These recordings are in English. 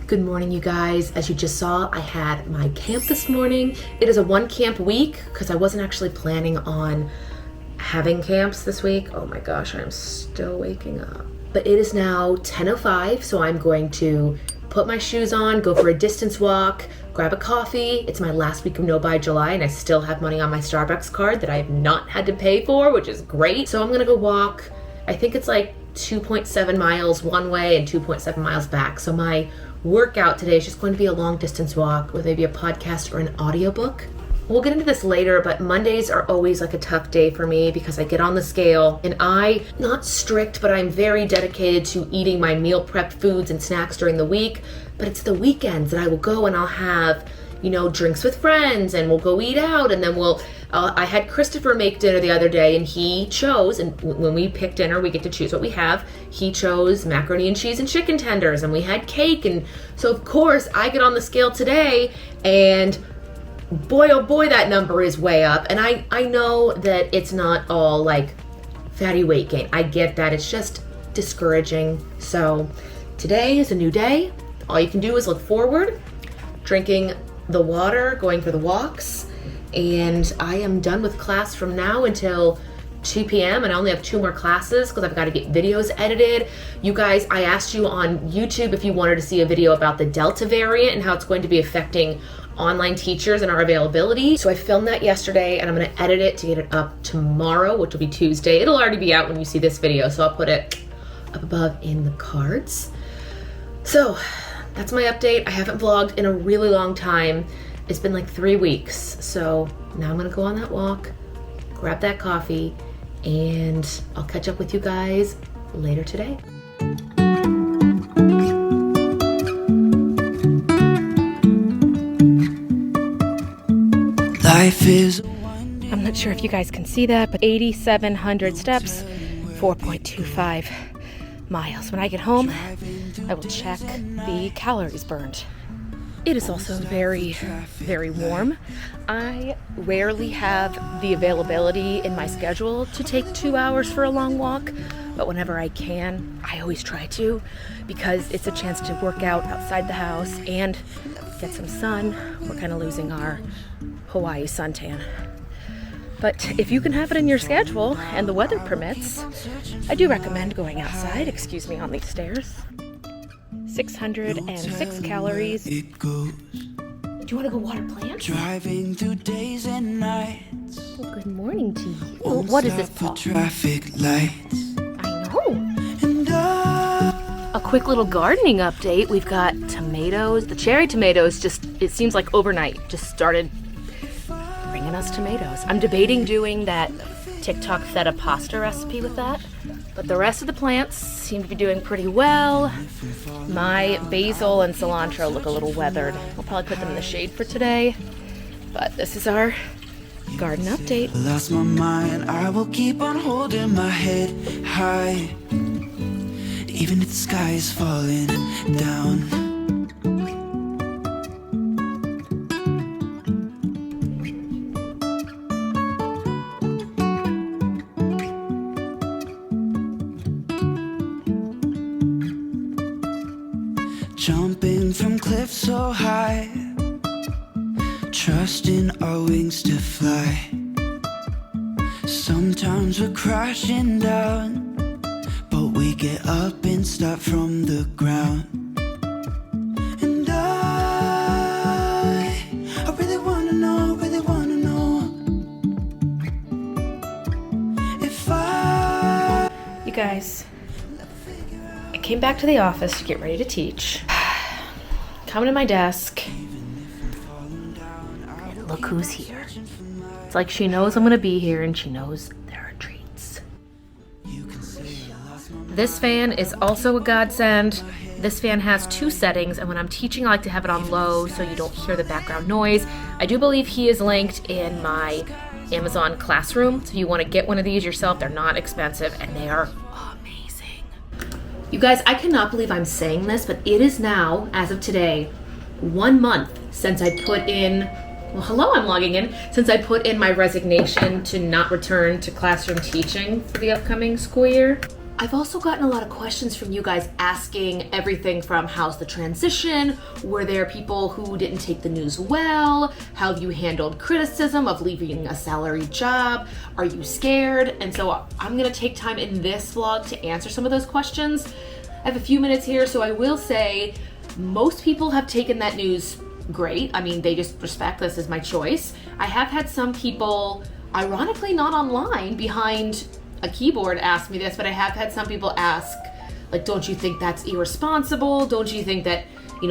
Good morning, you guys. As you just saw, I had my camp this morning. It is a 1 camp week because I wasn't actually planning on having camps this week. Oh my gosh, I'm still waking up. But it is now 10:05, so I'm going to put my shoes on, go for a distance walk, grab a coffee. It's my last week of No Buy July, and I still have money on my Starbucks card that I have not had to pay for, which is great. So I'm gonna go walk. I think it's like 2.7 miles one way and 2.7 miles back. So my workout today is just going to be a long distance walk with maybe a podcast or an audiobook. We'll get into this later, but Mondays are always like a tough day for me because I get on the scale and not strict, but I'm very dedicated to eating my meal prep foods and snacks during the week. But it's the weekends that I will go and I'll have, drinks with friends and we'll go eat out. And then I had Christopher make dinner the other day and he chose, and when we pick dinner, we get to choose what we have. He chose macaroni and cheese and chicken tenders and we had cake. And so of course I get on the scale today and boy, oh boy, that number is way up. And I know that it's not all like fatty weight gain. I get that. It's just discouraging. So today is a new day. All you can do is look forward, drinking the water, going for the walks. And I am done with class from now until 2 p.m. and I only have 2 more classes because I've got to get videos edited. You guys, I asked you on YouTube if you wanted to see a video about the Delta variant and how it's going to be affecting online teachers and our availability. So I filmed that yesterday and I'm going to edit it to get it up tomorrow, which will be Tuesday. It'll already be out when you see this video, so I'll put it up above in the cards. So that's my update. I haven't vlogged in a really long time. It's been like 3 weeks. So now I'm going to go on that walk, grab that coffee, and I'll catch up with you guys later today. I'm not sure if you guys can see that, but 8,700 steps, 4.25 miles. When I get home, I will check the calories burned. It is also very, very warm. I rarely have the availability in my schedule to take 2 hours for a long walk, but whenever I can, I always try to because it's a chance to work out outside the house and get some sun. We're kind of losing our Hawaii suntan. But if you can have it in your schedule and the weather permits, I do recommend going outside. Excuse me on these stairs. 606 calories. Do you want to go water plants? Driving through days and nights. Well, good morning to you. Oh, what is this, Paul? Traffic lights. I know. A quick little gardening update. We've got tomatoes. The cherry tomatoes it seems like overnight, just started bringing us tomatoes. I'm debating doing that TikTok feta pasta recipe with that, but the rest of the plants seem to be doing pretty well. My basil and cilantro look a little weathered. I'll probably put them in the shade for today, but this is our garden update. Lost my mind, I will keep on holding my head high, even if the sky is falling down. Jumping from cliffs so high, trusting our wings to fly. Sometimes we're crashing down, but we get up and start from the ground. And I really wanna know if you guys, I came back to the office to get ready to teach. Coming to my desk, and look who's here. It's like she knows I'm gonna be here and she knows there are treats. This fan is also a godsend. This fan has 2 settings, and when I'm teaching, I like to have it on low so you don't hear the background noise. I do believe he is linked in my Amazon Classroom, so if you want to get one of these yourself, they're not expensive and they are amazing. You guys, I cannot believe I'm saying this, but it is now, as of today, 1 month since I put in, I'm logging in, since I put in my resignation to not return to classroom teaching for the upcoming school year. I've also gotten a lot of questions from you guys asking everything from how's the transition? Were there people who didn't take the news well? How have you handled criticism of leaving a salary job? Are you scared? And so I'm gonna take time in this vlog to answer some of those questions. I have a few minutes here, so I will say most people have taken that news great. I mean, they just respect this as my choice. I have had some people, ironically not online, behind a keyboard ask me this, but I have had some people ask, like, don't you think that's irresponsible? Don't you think that,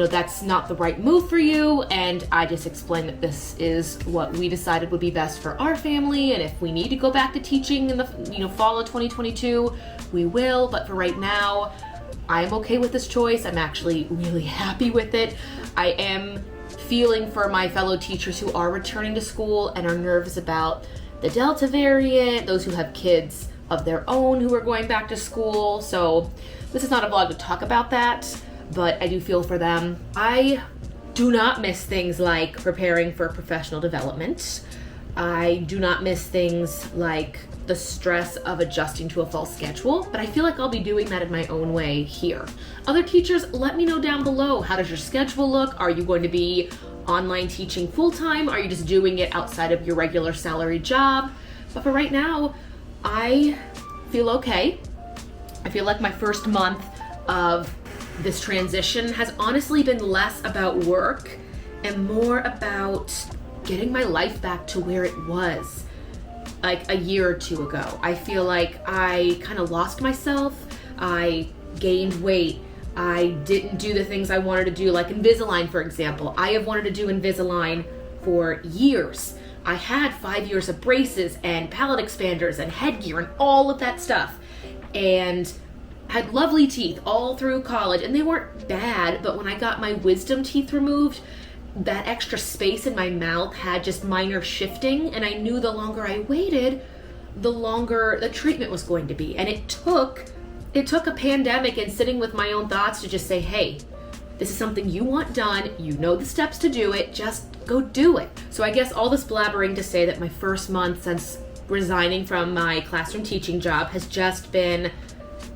that's not the right move for you? And I just explained that this is what we decided would be best for our family, and if we need to go back to teaching in the fall of 2022, we will. But for right now, I'm okay with this choice. I'm actually really happy with it. I am feeling for my fellow teachers who are returning to school and are nervous about the Delta variant, those who have kids of their own who are going back to school. So this is not a vlog to talk about that, but I do feel for them. I do not miss things like preparing for professional development. I do not miss things like the stress of adjusting to a fall schedule, but I feel like I'll be doing that in my own way here. Other teachers, let me know down below. How does your schedule look? Are you going to be online teaching full-time? Are you just doing it outside of your regular salary job? But for right now, I feel okay. I feel like my first month of this transition has honestly been less about work and more about getting my life back to where it was like a year or two ago. I feel like I kind of lost myself. I gained weight. I didn't do the things I wanted to do, like Invisalign, for example. I have wanted to do Invisalign for years. I had 5 years of braces and palate expanders and headgear and all of that stuff, and had lovely teeth all through college, and they weren't bad, but when I got my wisdom teeth removed, that extra space in my mouth had just minor shifting, and I knew the longer I waited, the longer the treatment was going to be. And it took a pandemic and sitting with my own thoughts to just say, hey, this is something you want done, you know the steps to do it, just go do it. So I guess all this blabbering to say that my first month since resigning from my classroom teaching job has just been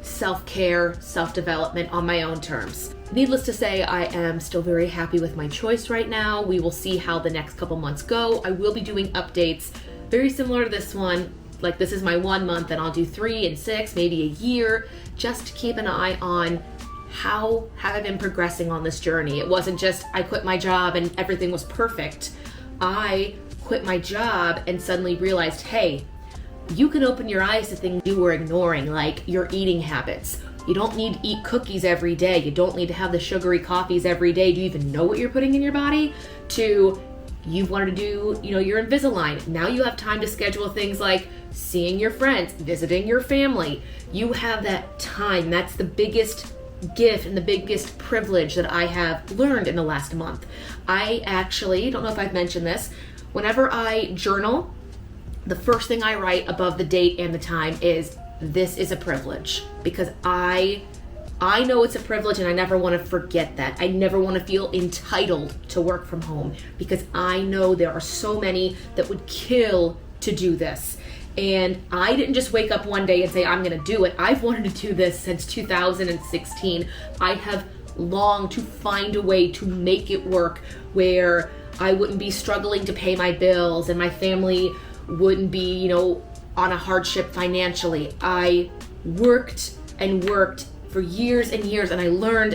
self-care, self-development on my own terms. Needless to say, I am still very happy with my choice right now. We will see how the next couple months go. I will be doing updates very similar to this one. Like, this is my 1 month, and I'll do 3 and 6, maybe a year, just to keep an eye on how have I been progressing on this journey. It wasn't just I quit my job and everything was perfect. I quit my job and suddenly realized, hey, you can open your eyes to things you were ignoring, like your eating habits. You don't need to eat cookies every day. You don't need to have the sugary coffees every day. Do you even know what you're putting in your body? To you've wanted to do, your Invisalign. Now you have time to schedule things like seeing your friends, visiting your family. You have that time. That's the biggest gift and the biggest privilege that I have learned in the last month. I actually, don't know if I've mentioned this, whenever I journal, the first thing I write above the date and the time is, this is a privilege, because I know it's a privilege, and I never want to forget that. I never want to feel entitled to work from home, because I know there are so many that would kill to do this. And I didn't just wake up one day and say, I'm going to do it. I've wanted to do this since 2016. I have longed to find a way to make it work where I wouldn't be struggling to pay my bills and my family wouldn't be, on a hardship financially. I worked and worked for years and years, and I learned,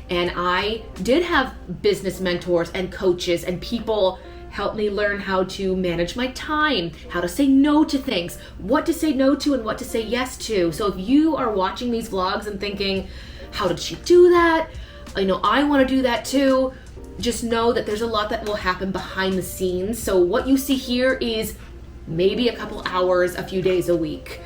and I did have business mentors and coaches and people help me learn how to manage my time, how to say no to things, what to say no to and what to say yes to. So if you are watching these vlogs and thinking, how did she do that? I want to do that too. Just know that there's a lot that will happen behind the scenes. So what you see here is maybe a couple hours, a few days a week.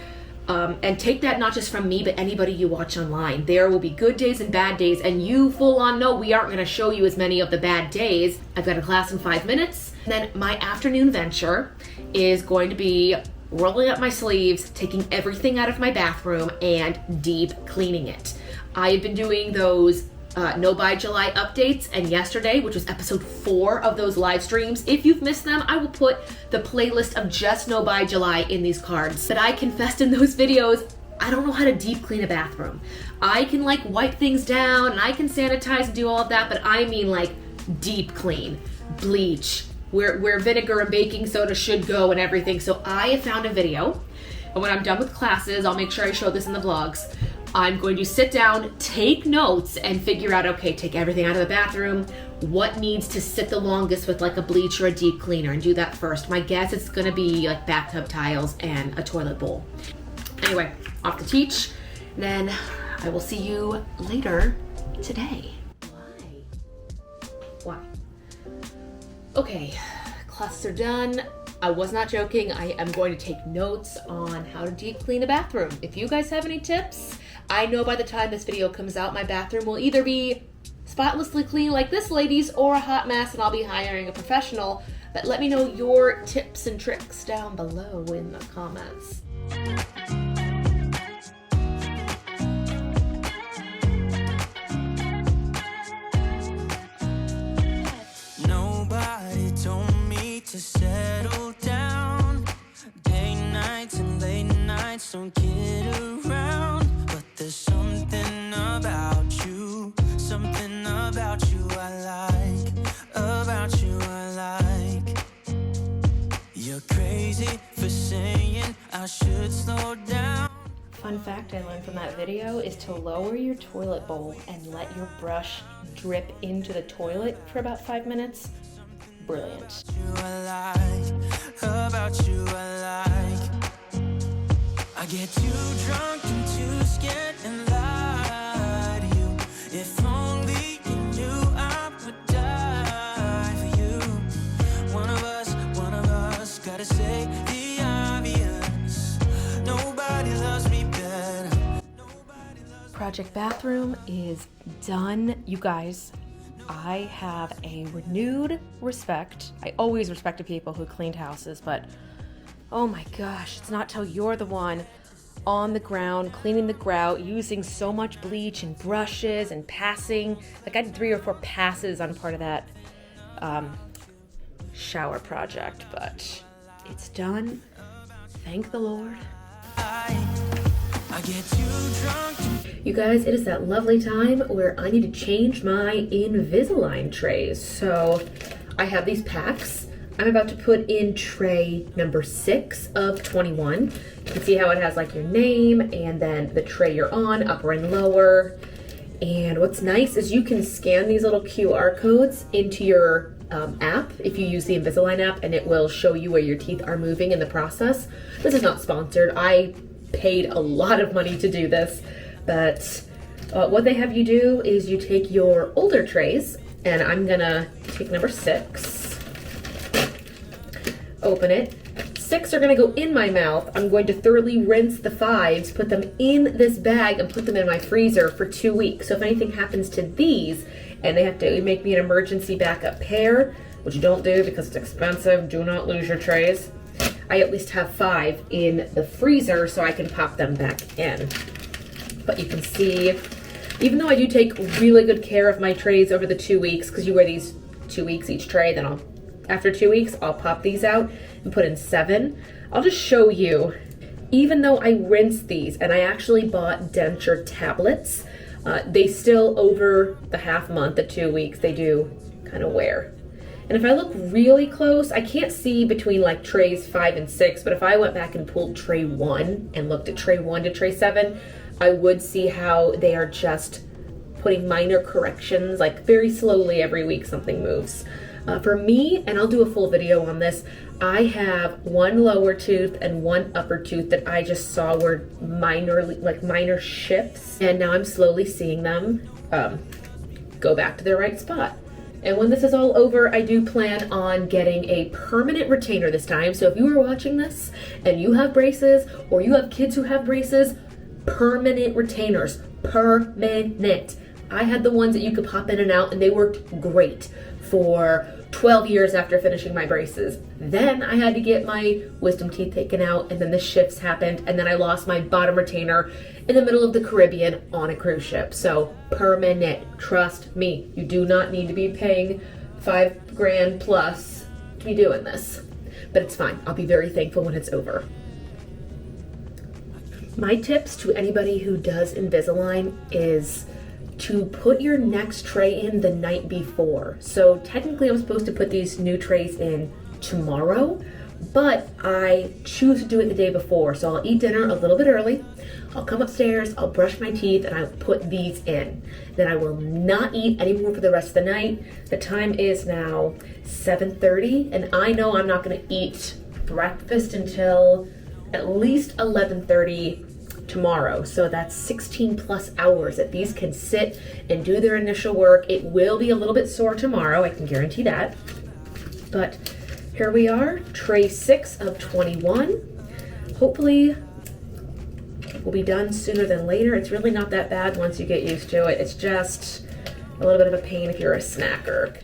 And take that not just from me, but anybody you watch online. There will be good days and bad days, and you full on know we aren't going to show you as many of the bad days. I've got a class in 5 minutes. And then my afternoon venture is going to be rolling up my sleeves, taking everything out of my bathroom, and deep cleaning it. I've been doing those No Buy July updates, and yesterday, which was episode 4 of those live streams, if you've missed them, I will put the playlist of just No Buy July in these cards. But I confessed in those videos, I don't know how to deep clean a bathroom. I can like wipe things down and I can sanitize and do all of that, but I mean like deep clean, bleach, where vinegar and baking soda should go and everything. So I have found a video, and when I'm done with classes, I'll make sure I show this in the vlogs. I'm going to sit down, take notes, and figure out, okay, take everything out of the bathroom, what needs to sit the longest with like a bleach or a deep cleaner, and do that first. My guess it's gonna be like bathtub tiles and a toilet bowl. Anyway, off to teach, then I will see you later today. Why? Okay, classes are done. I was not joking. I am going to take notes on how to deep clean a bathroom. If you guys have any tips, I know by the time this video comes out, my bathroom will either be spotlessly clean like this lady's or a hot mess, and I'll be hiring a professional. But let me know your tips and tricks down below in the comments. Nobody told me to settle down. Day nights and late nights don't kid around. But there's something about you I like, about you I like. You're crazy for saying I should slow down. Fun fact I learned from that video is to lower your toilet bowl and let your brush drip into the toilet for about 5 minutes. Brilliant. About you I like. I get too drunk and too scared and lie to you. If only you knew I would die for you. One of us gotta say the obvious. Nobody loves me better. Project bathroom is done. You guys, I have a renewed respect. I always respected people who cleaned houses, but oh my gosh, it's not till you're the one on the ground cleaning the grout, using so much bleach and brushes and passing. Like I did 3 or 4 passes on part of that shower project, but it's done. Thank the Lord. I get too drunk. You guys, it is that lovely time where I need to change my Invisalign trays. So I have these packs. I'm about to put in tray number 6 of 21. You can see how it has like your name and then the tray you're on, upper and lower. And what's nice is you can scan these little QR codes into your app if you use the Invisalign app, and it will show you where your teeth are moving in the process. This is not sponsored. I paid a lot of money to do this, but what they have you do is you take your older trays, and I'm gonna take number 6, open it. 6 are gonna go in my mouth. I'm going to thoroughly rinse the 5s, put them in this bag, and put them in my freezer for 2 weeks. So if anything happens to these, and they have to make me an emergency backup pair, which you don't do because it's expensive, do not lose your trays. I at least have 5 in the freezer so I can pop them back in. But you can see, even though I do take really good care of my trays over the 2 weeks, because you wear these 2 weeks each tray, then after 2 weeks, I'll pop these out and put in 7. I'll just show you, even though I rinsed these, and I actually bought denture tablets, they still, over the half month, the 2 weeks, they do kind of wear. And if I look really close, I can't see between like trays 5 and 6, but if I went back and pulled tray 1 and looked at tray 1 to tray 7, I would see how they are just putting minor corrections, like very slowly every week something moves. For me, and I'll do a full video on this, I have 1 lower tooth and 1 upper tooth that I just saw were minor shifts, and now I'm slowly seeing them go back to their right spot. And when this is all over, I do plan on getting a permanent retainer this time. So if you are watching this and you have braces, or you have kids who have braces, permanent retainers, permanent. I had the ones that you could pop in and out, and they worked great for 12 years after finishing my braces. Then I had to get my wisdom teeth taken out, and then the shifts happened, and then I lost my bottom retainer in the middle of the Caribbean on a cruise ship. So permanent, trust me, you do not need to be paying $5,000 plus to be doing this. But it's fine, I'll be very thankful when it's over. My tips to anybody who does Invisalign is to put your next tray in the night before. So technically I'm supposed to put these new trays in tomorrow, but I choose to do it the day before. So I'll eat dinner a little bit early. I'll come upstairs, I'll brush my teeth, and I'll put these in. Then I will not eat anymore for the rest of the night. The time is now 7:30, and I know I'm not gonna eat breakfast until at least 11:30 tomorrow. So that's 16 plus hours that these can sit and do their initial work. It will be a little bit sore tomorrow, I can guarantee that. But here we are, tray 6 of 21. Hopefully we'll be done sooner than later. It's really not that bad once you get used to it. It's just a little bit of a pain if you're a snacker.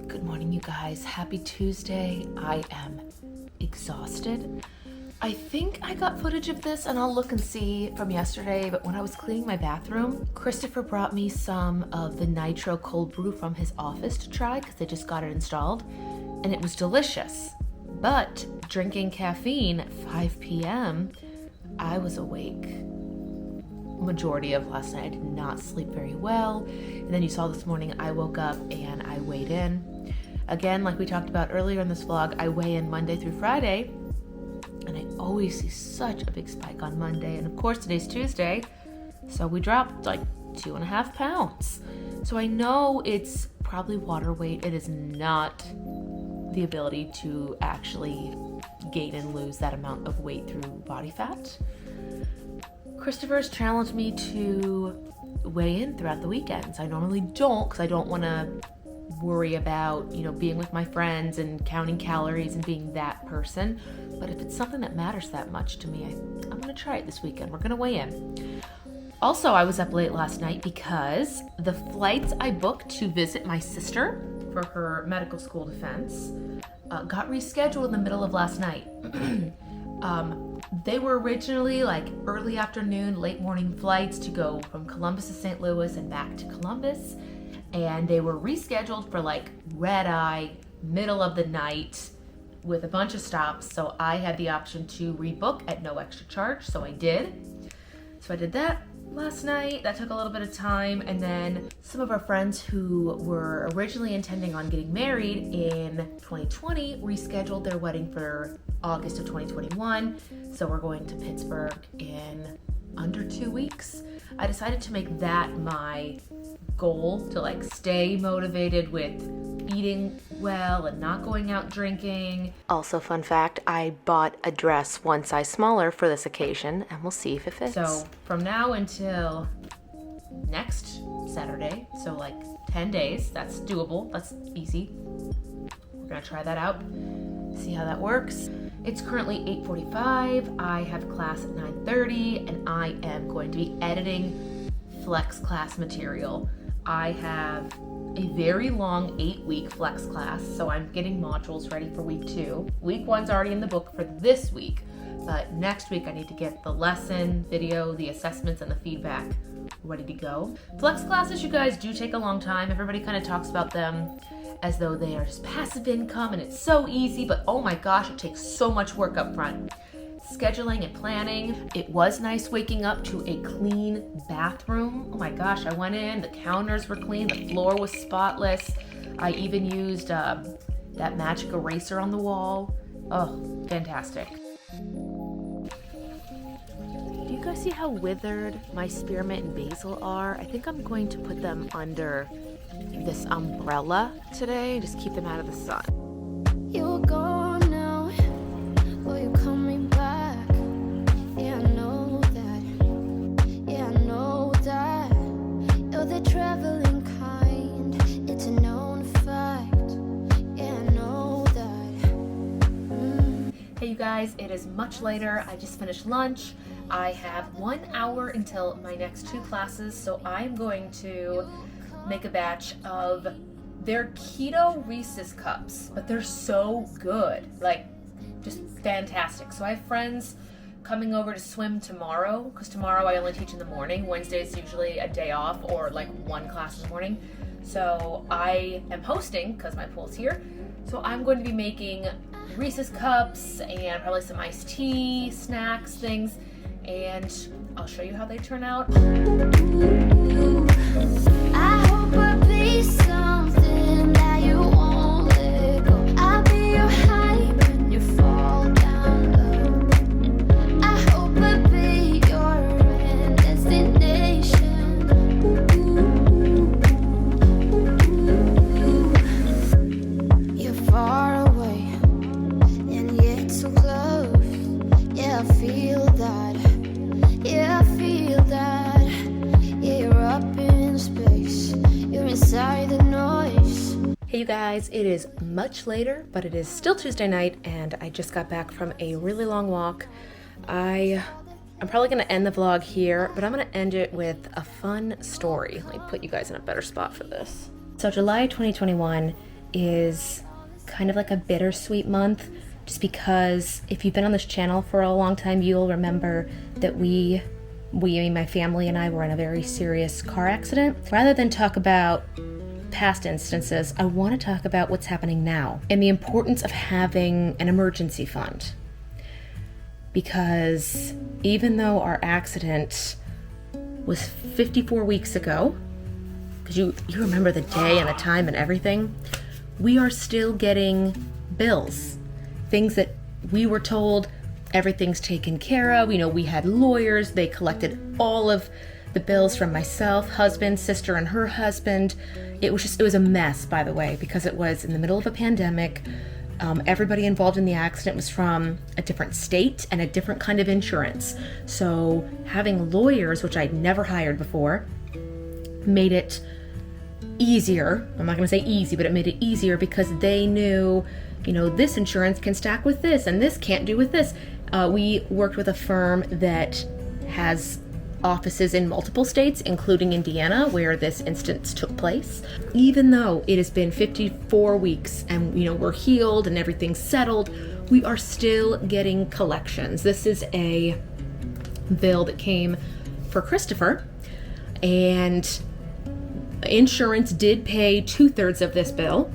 Good morning, you guys. Happy Tuesday. I am exhausted. I think I got footage of this and I'll look and see from yesterday, but when I was cleaning my bathroom, Christopher brought me some of the Nitro cold brew from his office to try because they just got it installed and it was delicious. But drinking caffeine at 5 p.m., I was awake majority of last night. I did not sleep very well. And then you saw this morning, I woke up and I weighed in. Again, like we talked about earlier in this vlog, I weigh in Monday through Friday, and I always see such a big spike on Monday. And of course, today's Tuesday, so we dropped like 2.5 pounds. So I know it's probably water weight. It is not the ability to actually gain and lose that amount of weight through body fat. Christopher's challenged me to weigh in throughout the weekends. I normally don't because I don't want to worry about, being with my friends and counting calories and being that person. But if it's something that matters that much to me, I'm going to try it this weekend. We're going to weigh in. Also, I was up late last night because the flights I booked to visit my sister for her medical school defense got rescheduled in the middle of last night. They were originally like early afternoon, late morning flights to go from Columbus to St. Louis and back to Columbus. And they were rescheduled for like red eye, middle of the night with a bunch of stops. So I had the option to rebook at no extra charge. So I did. So I did that last night. That took a little bit of time. And then some of our friends who were originally intending on getting married in 2020 rescheduled their wedding for August of 2021. So we're going to Pittsburgh in under 2 weeks. I decided to make that my goal to stay motivated with eating well and not going out drinking. Also, fun fact, I bought a dress one size smaller for this occasion and we'll see if it fits. So from now until next Saturday, so 10 days, that's doable, that's easy. We're gonna try that out, see how that works. It's currently 8:45, I have class at 9:30, and I am going to be editing flex class material. I have a very long 8-week flex class, so I'm getting modules ready for week 2. Week 1's already in the book for this week, but next week I need to get the lesson, video, the assessments, and the feedback ready to go. Flex classes, you guys, do take a long time. Everybody kind of talks about them as though they are just passive income and it's so easy, but oh my gosh, it takes so much work up front. Scheduling and planning. It was nice waking up to a clean bathroom. Oh my gosh, I went in, the counters were clean, the floor was spotless. I even used that magic eraser on the wall. Oh, fantastic. Do you guys see how withered my spearmint and basil are? I think I'm going to put them under this umbrella today, just keep them out of the sun. You're gone now, or you're coming back. Yeah, I know that. Yeah, I know that. You're the traveling kind. It's a known fact. Yeah, I know that. Hey you guys, it is much later. I just finished lunch. I have 1 hour until my next 2 classes, so I'm going to make a batch of their keto Reese's cups, but they're so good, like just fantastic. So I have friends coming over to swim tomorrow, because tomorrow I only teach in the morning. Wednesday is usually a day off or like one class in the morning. So I am hosting because my pool's here. So I'm going to be making Reese's cups and probably some iced tea, snacks, things, and I'll show you how they turn out. I hope I'll be something that you won't let go. I'll be your high when you fall down low. I hope I'll be your end destination. You're far away and yet so close. Yeah, I feel that. Yeah, I feel that. Yeah, you're up in space. You're inside the noise. Hey you guys, it is much later, but it is still Tuesday night, and I just got back from a really long walk. I'm probably gonna end the vlog here, but I'm gonna end it with a fun story. Let me put you guys in a better spot for this. So July 2021 is kind of like a bittersweet month, just because if you've been on this channel for a long time, you'll remember that my family and I were in a very serious car accident. Rather than talk about past instances, I want to talk about what's happening now and the importance of having an emergency fund. Because even though our accident was 54 weeks ago, because you remember the day and the time and everything, we are still getting bills. Things that we were told everything's taken care of. You know, we had lawyers, they collected all of the bills from myself, husband, sister, and her husband. It was a mess, by the way, because it was in the middle of a pandemic. Everybody involved in the accident was from a different state and a different kind of insurance. So having lawyers, which I'd never hired before, made it easier. I'm not going to say easy, but it made it easier because they knew, you know, this insurance can stack with this and this can't do with this. We worked with a firm that has offices in multiple states, including Indiana, where this instance took place. Even though it has been 54 weeks and, you know, we're healed and everything's settled, we are still getting collections. This is a bill that came for Christopher, and insurance did pay 2/3 of this bill.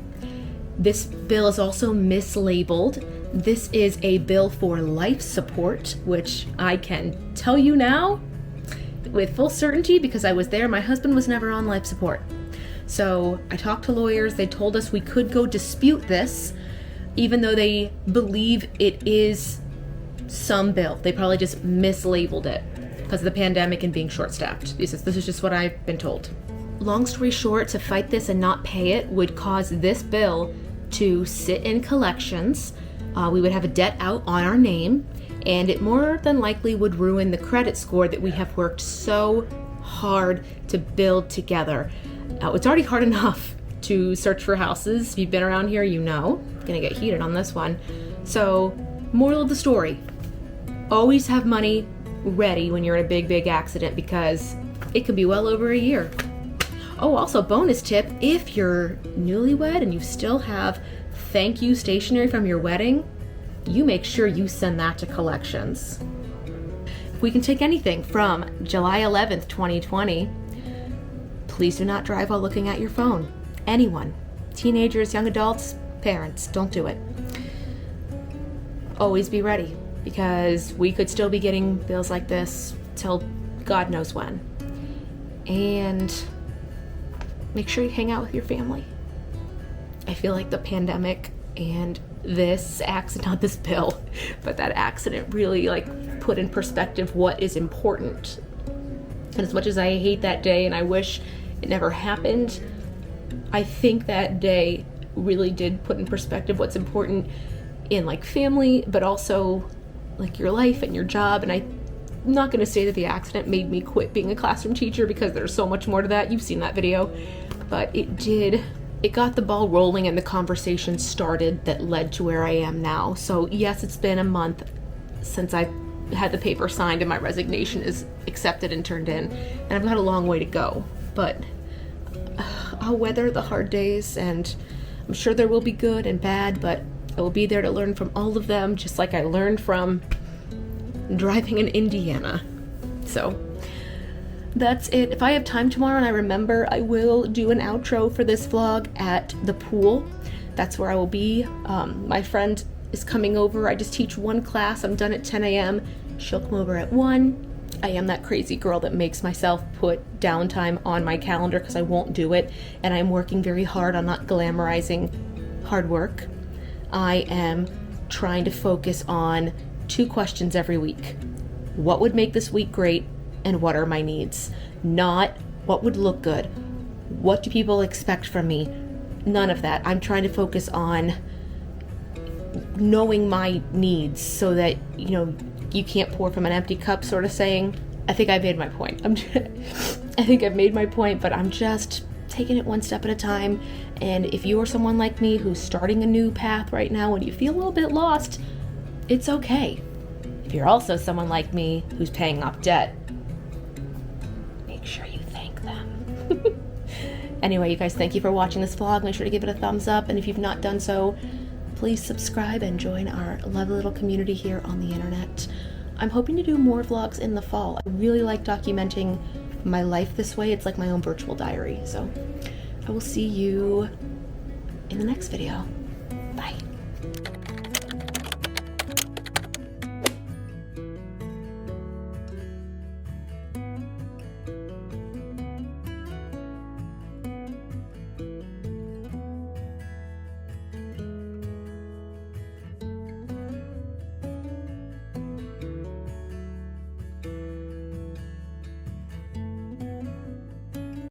This bill is also mislabeled. This is a bill for life support, which I can tell you now with full certainty because I was there. My husband was never on life support. So I talked to lawyers. They told us we could go dispute this, even though they believe it is some bill. They probably just mislabeled it because of the pandemic and being short-staffed. This is just what I've been told. Long story short, to fight this and not pay it would cause this bill to sit in collections. We would have a debt out on our name, and it more than likely would ruin the credit score that we have worked so hard to build together. It's already hard enough to search for houses. If you've been around here, you know. I'm gonna get heated on this one. So, moral of the story, always have money ready when you're in a big accident because it could be well over a year. Oh, also bonus tip, if you're newlywed and you still have thank you stationery from your wedding, you make sure you send that to collections. If we can take anything from July 11th, 2020, please do not drive while looking at your phone. Anyone, teenagers, young adults, parents, don't do it. Always be ready because we could still be getting bills like this till God knows when. And make sure you hang out with your family. I feel like the pandemic and this accident, not this bill, but that accident really put in perspective what is important. And as much as I hate that day and I wish it never happened, I think that day really did put in perspective what's important in family, but also your life and your job. And I'm not going to say that the accident made me quit being a classroom teacher because there's so much more to that. You've seen that video, but it did. It got the ball rolling and the conversation started that led to where I am now. So yes, it's been a month since I had the paper signed and my resignation is accepted and turned in, and I've got a long way to go, but I'll weather the hard days, and I'm sure there will be good and bad, but I will be there to learn from all of them, just like I learned from driving in Indiana. So that's it. If I have time tomorrow and I remember, I will do an outro for this vlog at the pool. That's where I will be. My friend is coming over. I just teach one class. I'm done at 10 a.m. She'll come over at 1. I am that crazy girl that makes myself put downtime on my calendar because I won't do it, and I'm working very hard on not glamorizing hard work. I am trying to focus on 2 questions every week. What would make this week great, and what are my needs? Not what would look good. What do people expect from me? None of that. I'm trying to focus on knowing my needs so that, you know, you can't pour from an empty cup sort of saying. I think I've made my point. I think I've made my point, but I'm just taking it one step at a time. And if you are someone like me who's starting a new path right now and you feel a little bit lost, it's okay. If you're also someone like me who's paying off debt, make sure you thank them. Anyway, you guys, thank you for watching this vlog. Make sure to give it a thumbs up, and if you've not done so, please subscribe and join our lovely little community here on the internet. I'm hoping to do more vlogs in the fall. I really like documenting my life this way. It's like my own virtual diary. So I will see you in the next video. Bye.